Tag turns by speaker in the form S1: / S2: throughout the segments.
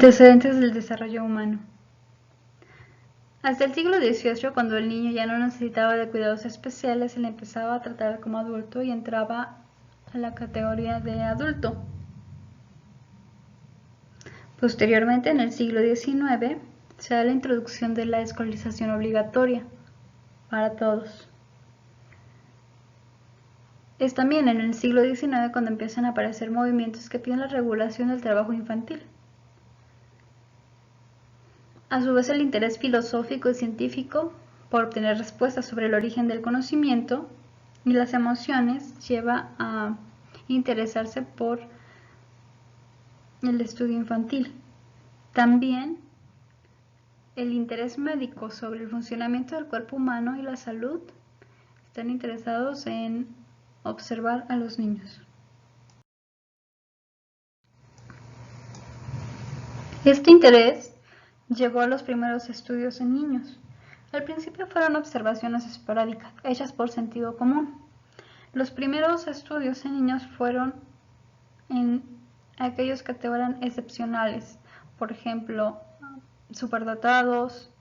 S1: Antecedentes del desarrollo humano. Hasta el siglo XVIII, cuando el niño ya no necesitaba de cuidados especiales, se le empezaba a tratar como adulto y entraba a la categoría de adulto. Posteriormente, en el siglo XIX, se da la introducción de la escolarización obligatoria para todos. Es también en el siglo XIX cuando empiezan a aparecer movimientos que piden la regulación del trabajo infantil. A su vez, el interés filosófico y científico por obtener respuestas sobre el origen del conocimiento y las emociones lleva a interesarse por el estudio infantil. También el interés médico sobre el funcionamiento del cuerpo humano y la salud están interesados en observar a los niños. Este interés llevó a los primeros estudios en niños. Al principio fueron observaciones esporádicas, hechas por sentido común. Los primeros estudios en niños fueron en aquellos que eran excepcionales, por ejemplo, superdotados,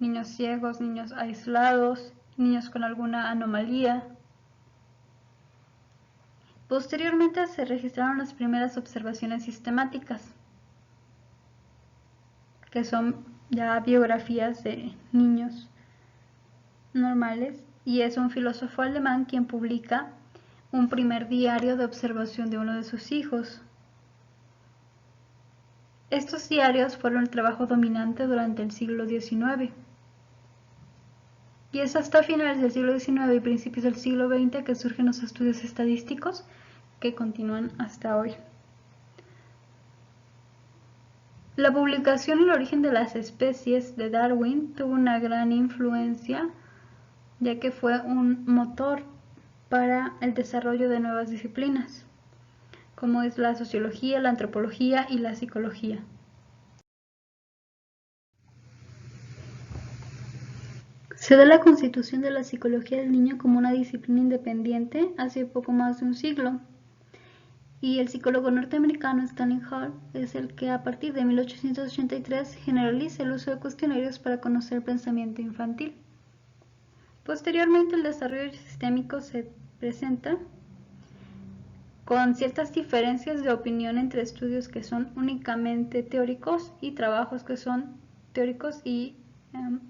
S1: niños ciegos, niños aislados, niños con alguna anomalía. Posteriormente se registraron las primeras observaciones sistemáticas, que son ya biografías de niños normales, y es un filósofo alemán quien publica un primer diario de observación de uno de sus hijos. Estos diarios fueron el trabajo dominante durante el siglo XIX. Y es hasta finales del siglo XIX y principios del siglo XX que surgen los estudios estadísticos que continúan hasta hoy. La publicación El origen de las especies de Darwin tuvo una gran influencia, ya que fue un motor para el desarrollo de nuevas disciplinas, como es la sociología, la antropología y la psicología. Se da la constitución de la psicología del niño como una disciplina independiente hace poco más de un siglo, y el psicólogo norteamericano Stanley Hall es el que a partir de 1883 generaliza el uso de cuestionarios para conocer el pensamiento infantil. Posteriormente, el desarrollo sistémico se presenta con ciertas diferencias de opinión entre estudios que son únicamente teóricos y trabajos que son teóricos y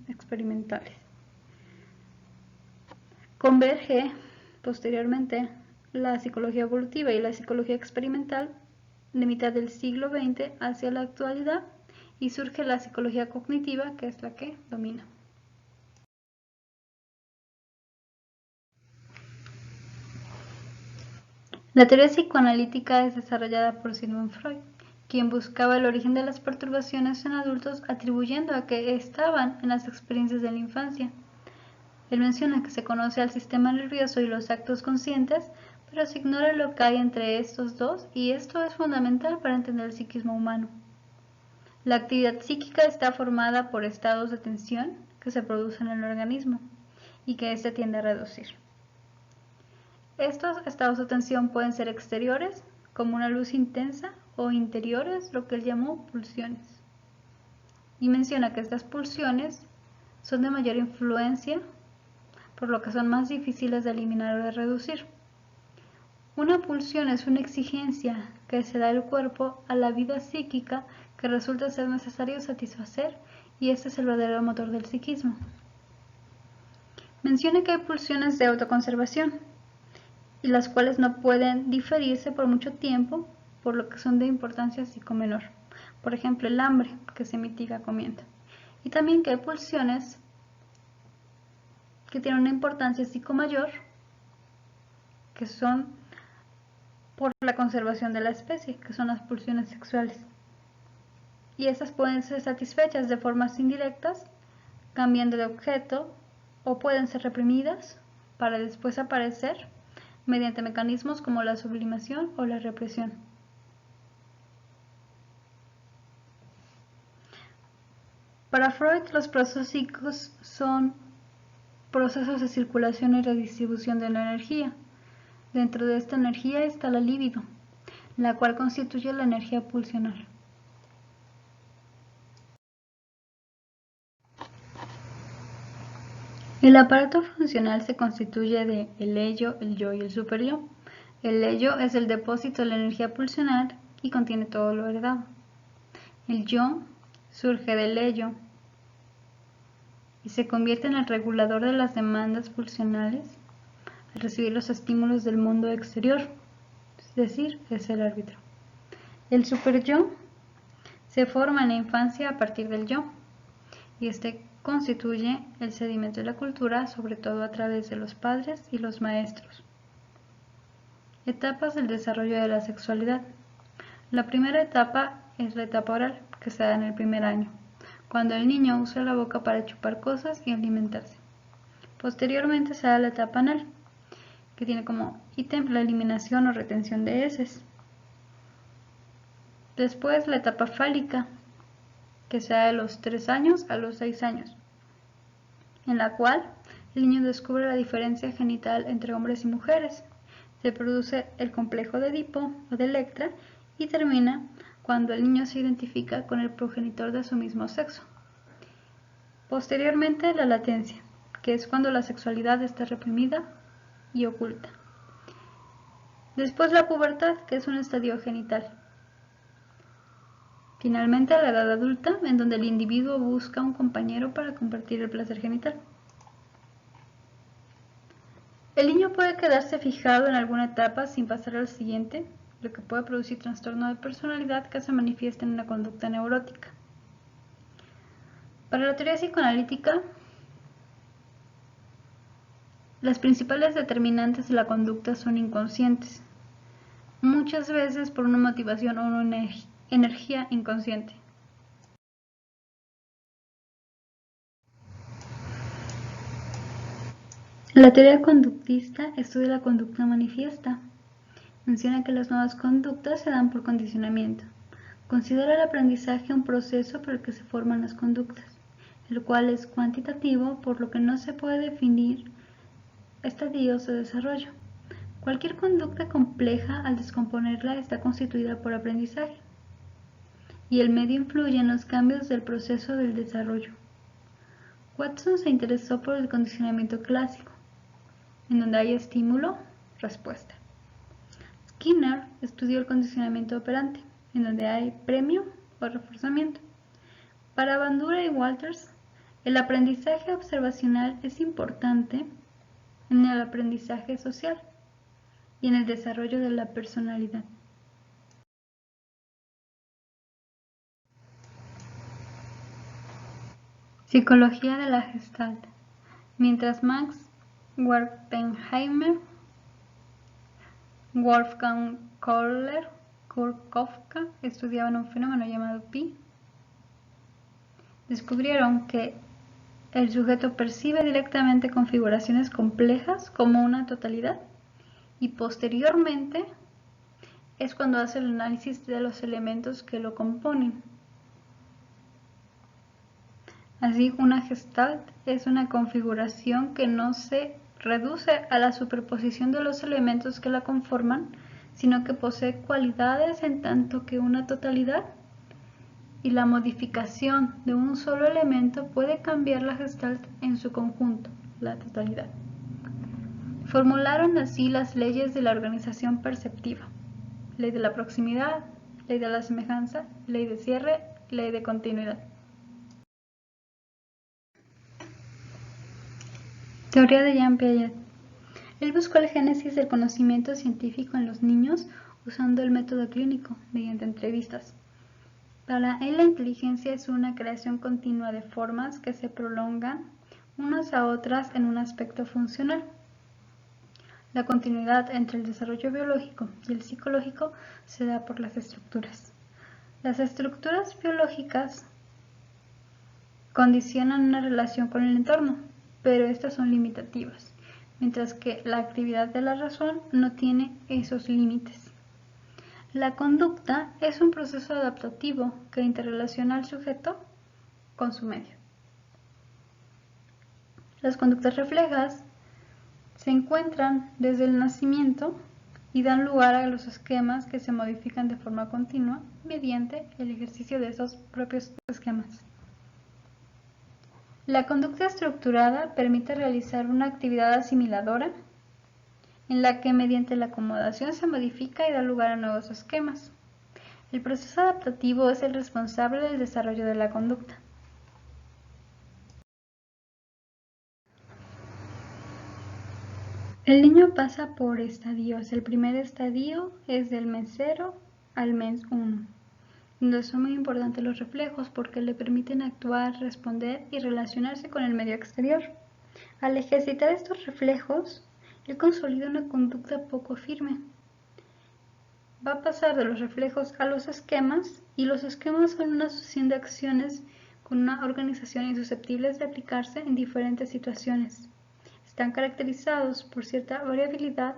S1: experimentales. Converge posteriormente la psicología evolutiva y la psicología experimental de mitad del siglo XX hacia la actualidad, y surge la psicología cognitiva, que es la que domina. La teoría psicoanalítica es desarrollada por Sigmund Freud, quien buscaba el origen de las perturbaciones en adultos atribuyendo a que estaban en las experiencias de la infancia. Él menciona que se conoce al sistema nervioso y los actos conscientes, pero se ignora lo que hay entre estos dos, y esto es fundamental para entender el psiquismo humano. La actividad psíquica está formada por estados de tensión que se producen en el organismo y que éste tiende a reducir. Estos estados de tensión pueden ser exteriores, como una luz intensa, o interiores, lo que él llamó pulsiones. Y menciona que estas pulsiones son de mayor influencia, por lo que son más difíciles de eliminar o de reducir. Una pulsión es una exigencia que se da el cuerpo a la vida psíquica que resulta ser necesario satisfacer, y este es el verdadero motor del psiquismo. Menciona que hay pulsiones de autoconservación, y las cuales no pueden diferirse por mucho tiempo, por lo que son de importancia psicomenor. Por ejemplo, el hambre, que se mitiga comiendo. Y también que hay pulsiones que tienen una importancia psicomayor, que son por la conservación de la especie, que son las pulsiones sexuales. Y estas pueden ser satisfechas de formas indirectas, cambiando de objeto, o pueden ser reprimidas para después aparecer mediante mecanismos como la sublimación o la represión. Para Freud, los procesos psíquicos son procesos de circulación y redistribución de la energía. Dentro de esta energía está la libido, la cual constituye la energía pulsional. El aparato funcional se constituye de el ello, el yo y el superyo. El ello es el depósito de la energía pulsional y contiene todo lo heredado. El yo surge del ello y se convierte en el regulador de las demandas pulsionales al recibir los estímulos del mundo exterior, es decir, es el árbitro. El superyo se forma en la infancia a partir del yo y este constituye el sedimento de la cultura, sobre todo a través de los padres y los maestros. Etapas del desarrollo de la sexualidad. La primera etapa es la etapa oral, que se da en el primer año, cuando el niño usa la boca para chupar cosas y alimentarse. Posteriormente se da la etapa anal, que tiene como ítem la eliminación o retención de heces. Después la etapa fálica, que se da de los 3 años a los 6 años, en la cual el niño descubre la diferencia genital entre hombres y mujeres. Se produce el complejo de Edipo o de Electra y termina cuando el niño se identifica con el progenitor de su mismo sexo. Posteriormente, la latencia, que es cuando la sexualidad está reprimida y oculta. Después la pubertad, que es un estadio genital. Finalmente, la edad adulta, en donde el individuo busca un compañero para compartir el placer genital. El niño puede quedarse fijado en alguna etapa sin pasar al siguiente, lo que puede producir trastorno de personalidad que se manifiesta en una conducta neurótica. Para la teoría psicoanalítica, las principales determinantes de la conducta son inconscientes, muchas veces por una motivación o una energía inconsciente. La teoría conductista estudia la conducta manifiesta. Menciona que las nuevas conductas se dan por condicionamiento. Considera el aprendizaje un proceso por el que se forman las conductas, el cual es cuantitativo, por lo que no se puede definir estadios de desarrollo. Cualquier conducta compleja, al descomponerla, está constituida por aprendizaje, y el medio influye en los cambios del proceso del desarrollo. Watson se interesó por el condicionamiento clásico, en donde hay estímulo-respuesta. Skinner estudió el condicionamiento operante, en donde hay premio o reforzamiento. Para Bandura y Walters, el aprendizaje observacional es importante en el aprendizaje social y en el desarrollo de la personalidad. Psicología de la Gestalt. Mientras Max Wertheimer, Wolfgang Kohler, Kurt Kofka estudiaban un fenómeno llamado pi, descubrieron que el sujeto percibe directamente configuraciones complejas como una totalidad y posteriormente es cuando hace el análisis de los elementos que lo componen. Así, una gestalt es una configuración que no se reduce a la superposición de los elementos que la conforman, sino que posee cualidades en tanto que una totalidad, y la modificación de un solo elemento puede cambiar la gestalt en su conjunto, la totalidad. Formularon así las leyes de la organización perceptiva: ley de la proximidad, ley de la semejanza, ley de cierre, ley de continuidad. Teoría de Jean Piaget. Él buscó el génesis del conocimiento científico en los niños usando el método clínico mediante entrevistas. Para él, la inteligencia es una creación continua de formas que se prolongan unas a otras en un aspecto funcional. La continuidad entre el desarrollo biológico y el psicológico se da por las estructuras. Las estructuras biológicas condicionan una relación con el entorno, pero estas son limitativas, mientras que la actividad de la razón no tiene esos límites. La conducta es un proceso adaptativo que interrelaciona al sujeto con su medio. Las conductas reflejas se encuentran desde el nacimiento y dan lugar a los esquemas que se modifican de forma continua mediante el ejercicio de esos propios esquemas. La conducta estructurada permite realizar una actividad asimiladora en la que mediante la acomodación se modifica y da lugar a nuevos esquemas. El proceso adaptativo es el responsable del desarrollo de la conducta. El niño pasa por estadios. El primer estadio es del mes 0 al mes 1, donde son muy importantes los reflejos porque le permiten actuar, responder y relacionarse con el medio exterior. Al ejercitar estos reflejos, él consolida una conducta poco firme. Va a pasar de los reflejos a los esquemas, y los esquemas son una sucesión de acciones con una organización insusceptibles de aplicarse en diferentes situaciones. Están caracterizados por cierta variabilidad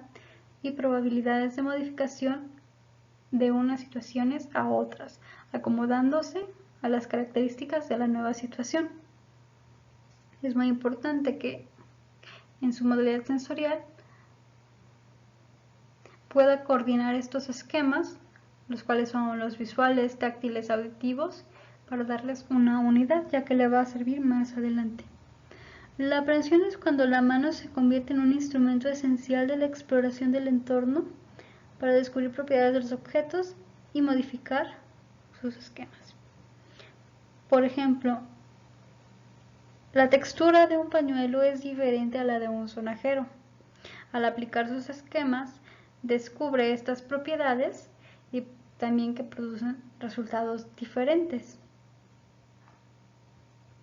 S1: y probabilidades de modificación de unas situaciones a otras, acomodándose a las características de la nueva situación. Es muy importante que en su modalidad sensorial pueda coordinar estos esquemas, los cuales son los visuales, táctiles, auditivos, para darles una unidad, ya que le va a servir más adelante. La aprehensión es cuando la mano se convierte en un instrumento esencial de la exploración del entorno para descubrir propiedades de los objetos y modificar sus esquemas. Por ejemplo, la textura de un pañuelo es diferente a la de un sonajero. Al aplicar sus esquemas, descubre estas propiedades y también que producen resultados diferentes.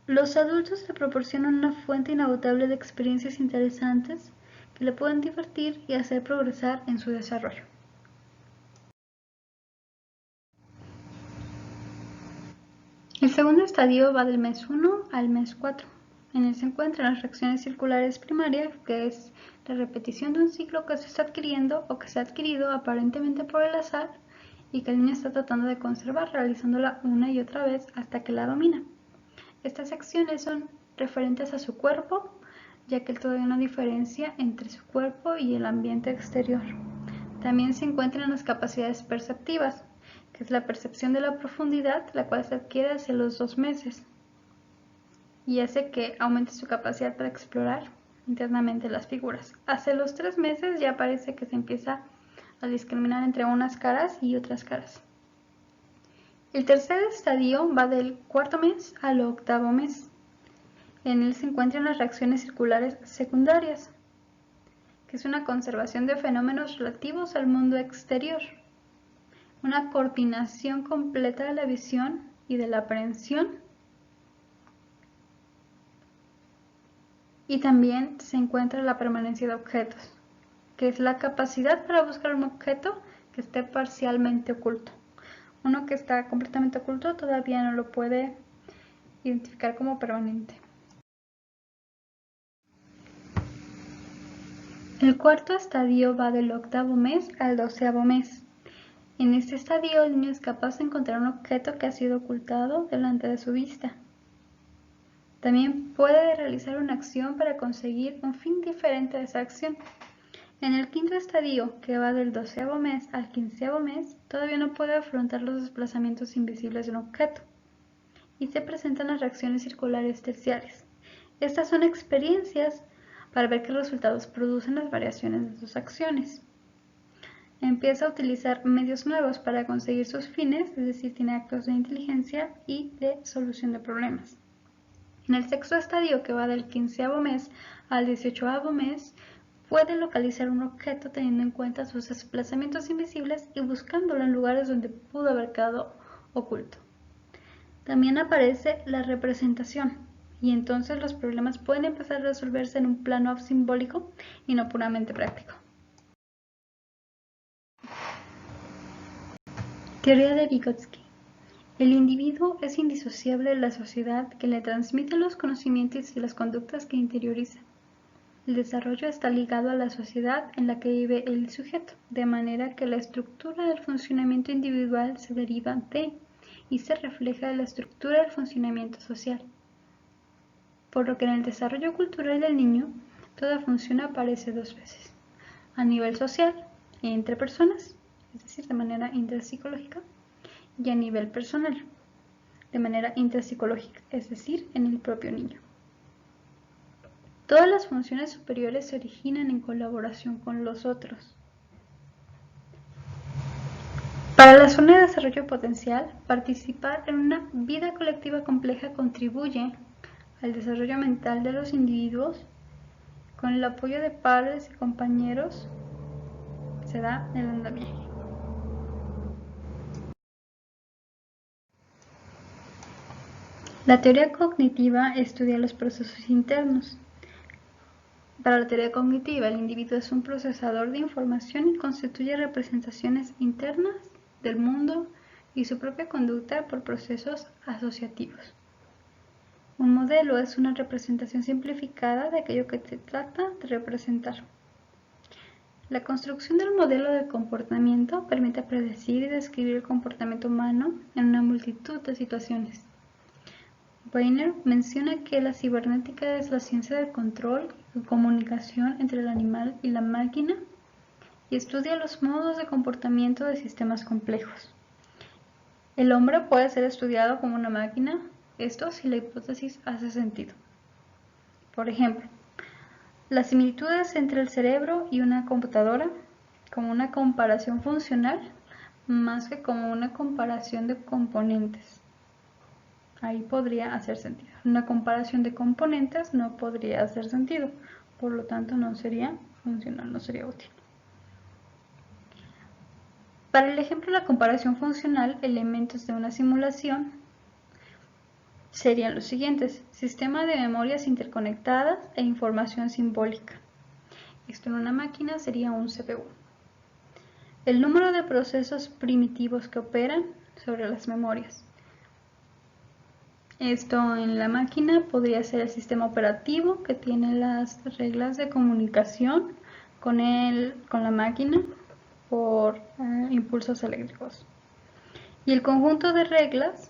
S1: Los adultos le proporcionan una fuente inagotable de experiencias interesantes que le pueden divertir y hacer progresar en su desarrollo. El segundo estadio va del mes 1 al mes 4. En él se encuentran las reacciones circulares primarias, que es la repetición de un ciclo que se está adquiriendo o que se ha adquirido aparentemente por el azar y que el niño está tratando de conservar, realizándola una y otra vez hasta que la domina. Estas acciones son referentes a su cuerpo, ya que él todavía no diferencia entre su cuerpo y el ambiente exterior. También se encuentran las capacidades perceptivas, que es la percepción de la profundidad, la cual se adquiere hacia los 2 meses y hace que aumente su capacidad para explorar internamente las figuras. Hacia los 3 meses ya parece que se empieza a discriminar entre unas caras y otras caras. El tercer estadio va del 4.º mes al 8.º mes. En él se encuentran las reacciones circulares secundarias, que es una conservación de fenómenos relativos al mundo exterior, una coordinación completa de la visión y de la aprehensión, y también se encuentra la permanencia de objetos, que es la capacidad para buscar un objeto que esté parcialmente oculto. Uno que está completamente oculto todavía no lo puede identificar como permanente. El cuarto estadio va del 8.º mes al 12.º mes. En este estadio el niño es capaz de encontrar un objeto que ha sido ocultado delante de su vista. También puede realizar una acción para conseguir un fin diferente de esa acción. En el quinto estadio, que va del 12.º mes al 15.º mes, todavía no puede afrontar los desplazamientos invisibles de un objeto y se presentan las reacciones circulares terciarias. Estas son experiencias para ver qué resultados producen las variaciones de sus acciones. Empieza a utilizar medios nuevos para conseguir sus fines, es decir, tiene actos de inteligencia y de solución de problemas. En el sexto estadio, que va del 15.º mes al 18.º mes, puede localizar un objeto teniendo en cuenta sus desplazamientos invisibles y buscándolo en lugares donde pudo haber quedado oculto. También aparece la representación, y entonces los problemas pueden empezar a resolverse en un plano simbólico y no puramente práctico. Teoría de Vygotsky. El individuo es indisociable de la sociedad que le transmite los conocimientos y las conductas que interioriza. El desarrollo está ligado a la sociedad en la que vive el sujeto, de manera que la estructura del funcionamiento individual se deriva de y se refleja en la estructura del funcionamiento social. Por lo que en el desarrollo cultural del niño, toda función aparece 2 veces: a nivel social, entre personas, es decir, de manera intrapsicológica, y a nivel personal, de manera intrapsicológica, es decir, en el propio niño. Todas las funciones superiores se originan en colaboración con los otros. Para la zona de desarrollo potencial, participar en una vida colectiva compleja contribuye al desarrollo mental de los individuos. Con el apoyo de padres y compañeros se da el andamiaje. La teoría cognitiva estudia los procesos internos. Para la teoría cognitiva, el individuo es un procesador de información y constituye representaciones internas del mundo y su propia conducta por procesos asociativos. Un modelo es una representación simplificada de aquello que se trata de representar. La construcción del modelo de comportamiento permite predecir y describir el comportamiento humano en una multitud de situaciones. Weiner menciona que la cibernética es la ciencia del control y comunicación entre el animal y la máquina y estudia los modos de comportamiento de sistemas complejos. El hombre puede ser estudiado como una máquina, esto si la hipótesis hace sentido. Por ejemplo, las similitudes entre el cerebro y una computadora, como una comparación funcional, más que como una comparación de componentes. Ahí podría hacer sentido. Una comparación de componentes no podría hacer sentido, por lo tanto no sería funcional, no sería útil. Para el ejemplo de la comparación funcional, elementos de una simulación serían los siguientes: sistema de memorias interconectadas e información simbólica. Esto en una máquina sería un CPU. El número de procesos primitivos que operan sobre las memorias. Esto en la máquina podría ser el sistema operativo que tiene las reglas de comunicación con la máquina por impulsos eléctricos. Y el conjunto de reglas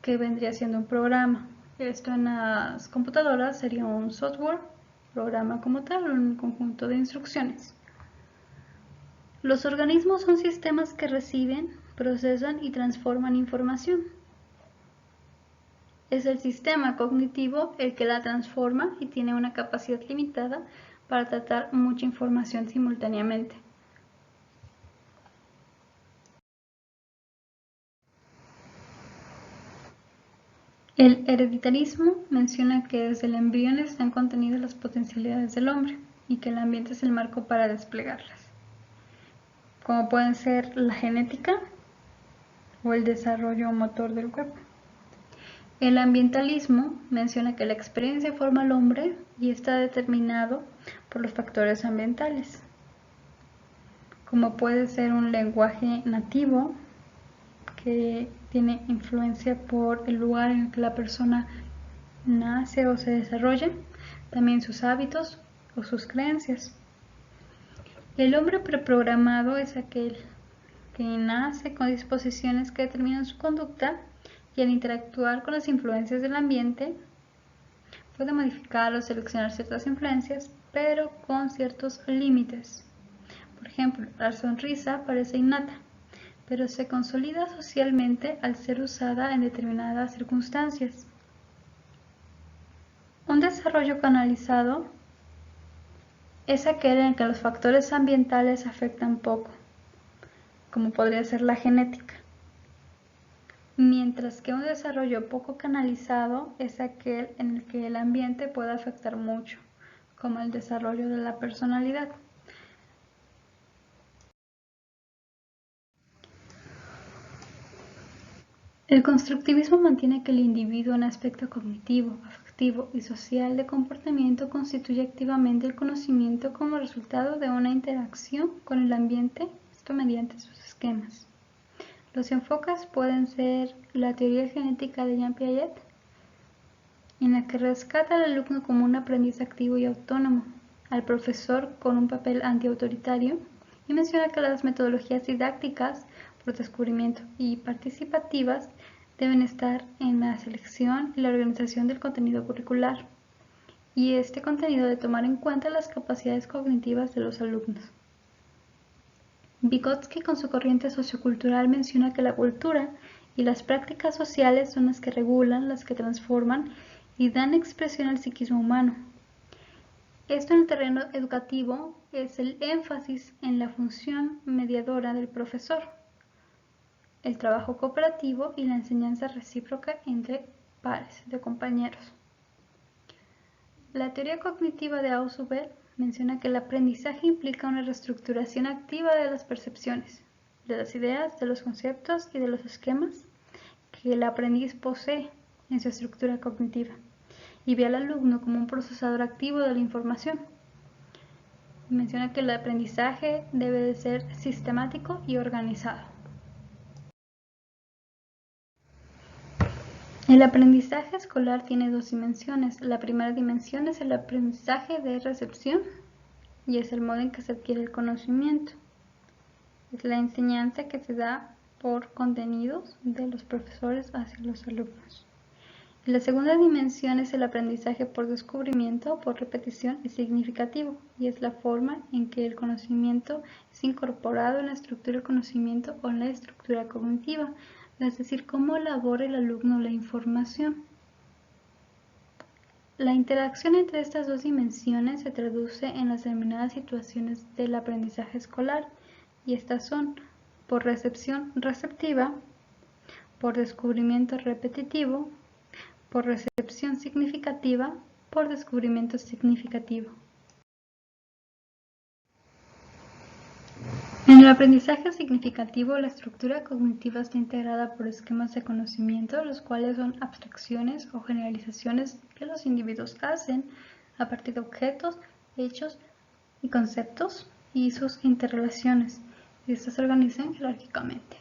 S1: que vendría siendo un programa. Esto en las computadoras sería un software, programa como tal, un conjunto de instrucciones. Los organismos son sistemas que reciben, procesan y transforman información. Es el sistema cognitivo el que la transforma y tiene una capacidad limitada para tratar mucha información simultáneamente. El hereditarismo menciona que desde el embrión están contenidas las potencialidades del hombre y que el ambiente es el marco para desplegarlas, como pueden ser la genética o el desarrollo motor del cuerpo. El ambientalismo menciona que la experiencia forma al hombre y está determinado por los factores ambientales, como puede ser un lenguaje nativo que tiene influencia por el lugar en el que la persona nace o se desarrolla, también sus hábitos o sus creencias. El hombre preprogramado es aquel que nace con disposiciones que determinan su conducta y al interactuar con las influencias del ambiente puede modificar o seleccionar ciertas influencias, pero con ciertos límites. Por ejemplo, la sonrisa parece innata, pero se consolida socialmente al ser usada en determinadas circunstancias. Un desarrollo canalizado es aquel en el que los factores ambientales afectan poco, como podría ser la genética, mientras que un desarrollo poco canalizado es aquel en el que el ambiente puede afectar mucho, como el desarrollo de la personalidad. El constructivismo mantiene que el individuo en aspecto cognitivo, afectivo y social de comportamiento constituye activamente el conocimiento como resultado de una interacción con el ambiente, esto mediante sus esquemas. Los enfoques pueden ser la teoría genética de Jean Piaget, en la que rescata al alumno como un aprendiz activo y autónomo, al profesor con un papel antiautoritario, y menciona que las metodologías didácticas por descubrimiento y participativas deben estar en la selección y la organización del contenido curricular, y este contenido de tomar en cuenta las capacidades cognitivas de los alumnos. Vygotsky, con su corriente sociocultural, menciona que la cultura y las prácticas sociales son las que regulan, las que transforman y dan expresión al psiquismo humano. Esto en el terreno educativo es el énfasis en la función mediadora del profesor, el trabajo cooperativo y la enseñanza recíproca entre pares de compañeros. La teoría cognitiva de Ausubel menciona que el aprendizaje implica una reestructuración activa de las percepciones, de las ideas, de los conceptos y de los esquemas que el aprendiz posee en su estructura cognitiva y ve al alumno como un procesador activo de la información. Menciona que el aprendizaje debe de ser sistemático y organizado. El aprendizaje escolar tiene dos dimensiones. La primera dimensión es el aprendizaje de recepción y es el modo en que se adquiere el conocimiento. Es la enseñanza que se da por contenidos de los profesores hacia los alumnos. Y la segunda dimensión es el aprendizaje por descubrimiento, por repetición y significativo, y es la forma en que el conocimiento es incorporado en la estructura del conocimiento o en la estructura cognitiva, es decir, cómo elabora el alumno la información. La interacción entre estas dos dimensiones se traduce en las denominadas situaciones del aprendizaje escolar, y estas son por recepción receptiva, por descubrimiento repetitivo, por recepción significativa, por descubrimiento significativo. En el aprendizaje significativo, la estructura cognitiva está integrada por esquemas de conocimiento, los cuales son abstracciones o generalizaciones que los individuos hacen a partir de objetos, hechos y conceptos y sus interrelaciones, y estas se organizan jerárquicamente.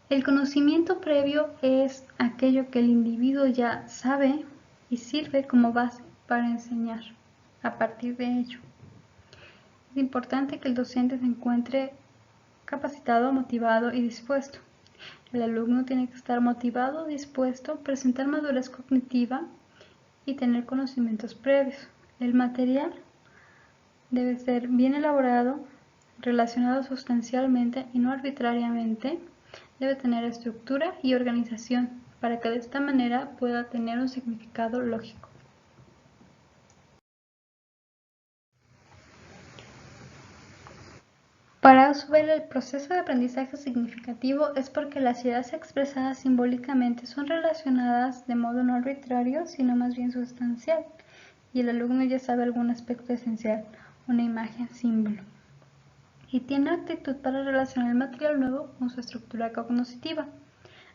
S1: El conocimiento previo es aquello que el individuo ya sabe y sirve como base para enseñar a partir de ello. Es importante que el docente se encuentre capacitado, motivado y dispuesto. El alumno tiene que estar motivado, dispuesto, presentar madurez cognitiva y tener conocimientos previos. El material debe ser bien elaborado, relacionado sustancialmente y no arbitrariamente. Debe tener estructura y organización para que de esta manera pueda tener un significado lógico. Para Ausubel, el proceso de aprendizaje significativo es porque las ideas expresadas simbólicamente son relacionadas de modo no arbitrario, sino más bien sustancial, y el alumno ya sabe algún aspecto esencial, una imagen, símbolo, y tiene actitud para relacionar el material nuevo con su estructura cognitiva.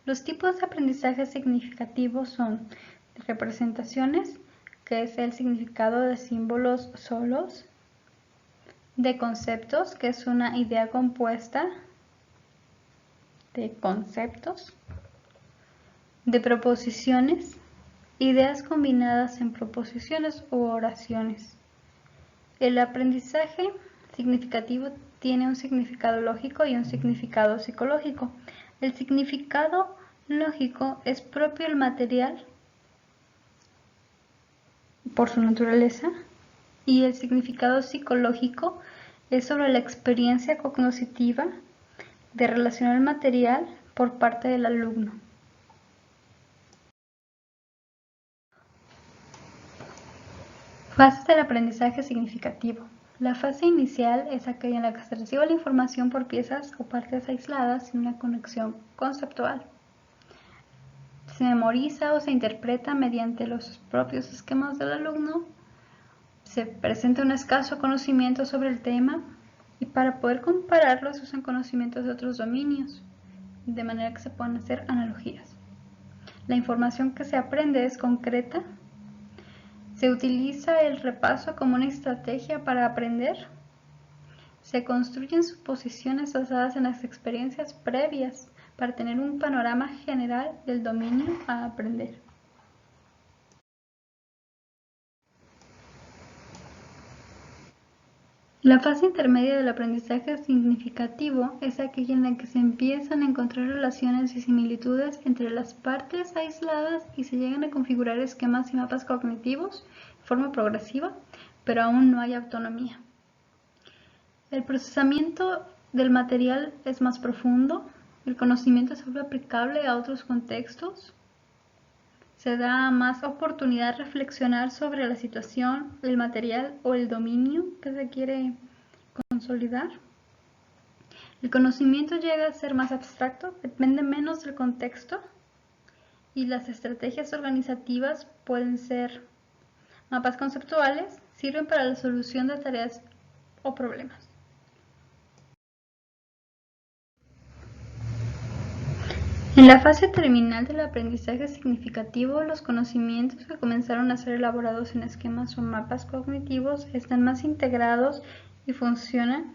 S1: Los tipos de aprendizaje significativo son representaciones, que es el significado de símbolos solos, de conceptos, que es una idea compuesta de conceptos, de proposiciones, ideas combinadas en proposiciones u oraciones. El aprendizaje significativo tiene un significado lógico y un significado psicológico. El significado lógico es propio del material por su naturaleza, y el significado psicológico es sobre la experiencia cognitiva de relacionar el material por parte del alumno. Fases del aprendizaje significativo. La fase inicial es aquella en la que se recibe la información por piezas o partes aisladas sin una conexión conceptual. Se memoriza o se interpreta mediante los propios esquemas del alumno. Se presenta un escaso conocimiento sobre el tema y para poder compararlo se usan conocimientos de otros dominios, de manera que se puedan hacer analogías. La información que se aprende es concreta. Se utiliza el repaso como una estrategia para aprender. Se construyen suposiciones basadas en las experiencias previas para tener un panorama general del dominio a aprender. La fase intermedia del aprendizaje significativo es aquella en la que se empiezan a encontrar relaciones y similitudes entre las partes aisladas y se llegan a configurar esquemas y mapas cognitivos de forma progresiva, pero aún no hay autonomía. El procesamiento del material es más profundo, el conocimiento se vuelve aplicable a otros contextos, se da más oportunidad de reflexionar sobre la situación, el material o el dominio que se quiere consolidar. El conocimiento llega a ser más abstracto, depende menos del contexto y las estrategias organizativas pueden ser mapas conceptuales, sirven para la solución de tareas o problemas. En la fase terminal del aprendizaje significativo, los conocimientos que comenzaron a ser elaborados en esquemas o mapas cognitivos están más integrados y funcionan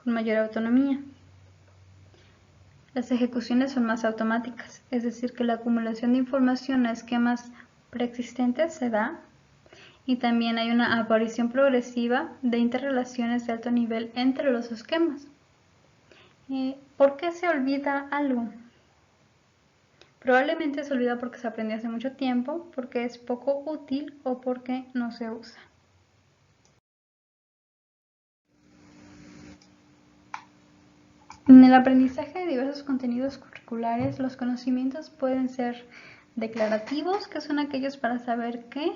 S1: con mayor autonomía. Las ejecuciones son más automáticas, es decir, que la acumulación de información a esquemas preexistentes se da y también hay una aparición progresiva de interrelaciones de alto nivel entre los esquemas. ¿Por qué se olvida algo? Probablemente se olvida porque se aprendió hace mucho tiempo, porque es poco útil o porque no se usa. En el aprendizaje de diversos contenidos curriculares, los conocimientos pueden ser declarativos, que son aquellos para saber qué,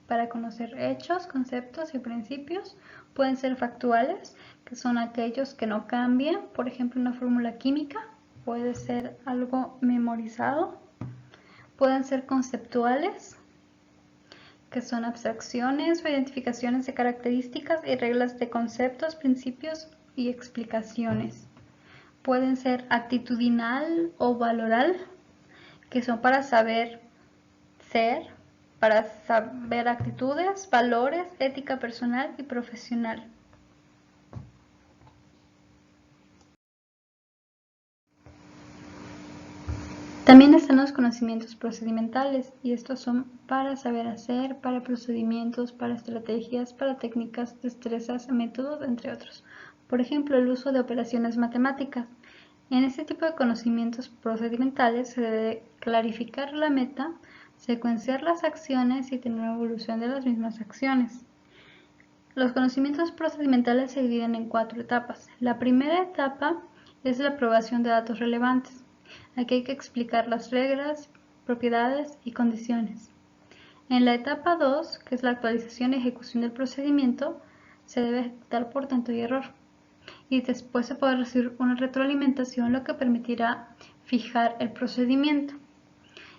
S1: para conocer hechos, conceptos y principios. Pueden ser factuales, que son aquellos que no cambian, por ejemplo, una fórmula química puede ser algo memorizado. Pueden ser conceptuales, que son abstracciones o identificaciones de características y reglas de conceptos, principios y explicaciones. Pueden ser actitudinal o valoral, que son para saber ser, para saber actitudes, valores, ética personal y profesional. También están los conocimientos procedimentales, y estos son para saber hacer, para procedimientos, para estrategias, para técnicas, destrezas, métodos, entre otros. Por ejemplo, el uso de operaciones matemáticas. En este tipo de conocimientos procedimentales se debe clarificar la meta, secuenciar las acciones y tener una evolución de las mismas acciones. Los conocimientos procedimentales se dividen en 4 etapas. La primera etapa es la aprobación de datos relevantes. Aquí hay que explicar las reglas, propiedades y condiciones. En la etapa 2, que es la actualización y ejecución del procedimiento, se debe ejecutar por tanto y error. Y después se puede recibir una retroalimentación, lo que permitirá fijar el procedimiento.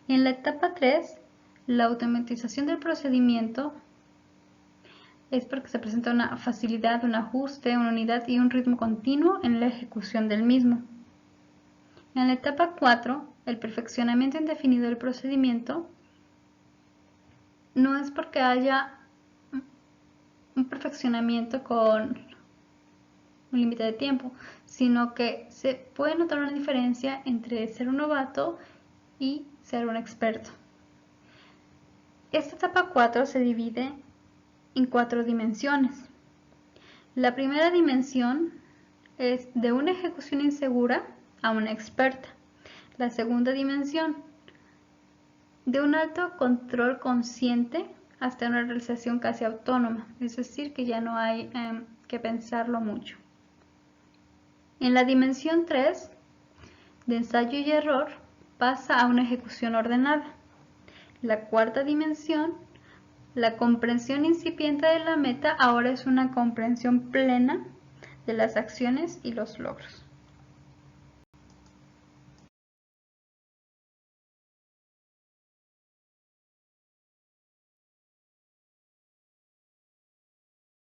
S1: En la etapa 3, la automatización del procedimiento es porque se presenta una facilidad, un ajuste, una unidad y un ritmo continuo en la ejecución del mismo. En la etapa 4, el perfeccionamiento indefinido del procedimiento no es porque haya un perfeccionamiento con un límite de tiempo, sino que se puede notar una diferencia entre ser un novato y ser un experto. Esta etapa 4 se divide en 4 dimensiones. La primera dimensión es de una ejecución insegura a una experta. La segunda dimensión, de un alto control consciente hasta una realización casi autónoma, es decir, que ya no hay que pensarlo mucho. En la dimensión 3, de ensayo y error, pasa a una ejecución ordenada. La cuarta dimensión, la comprensión incipiente de la meta, ahora es una comprensión plena de las acciones y los logros.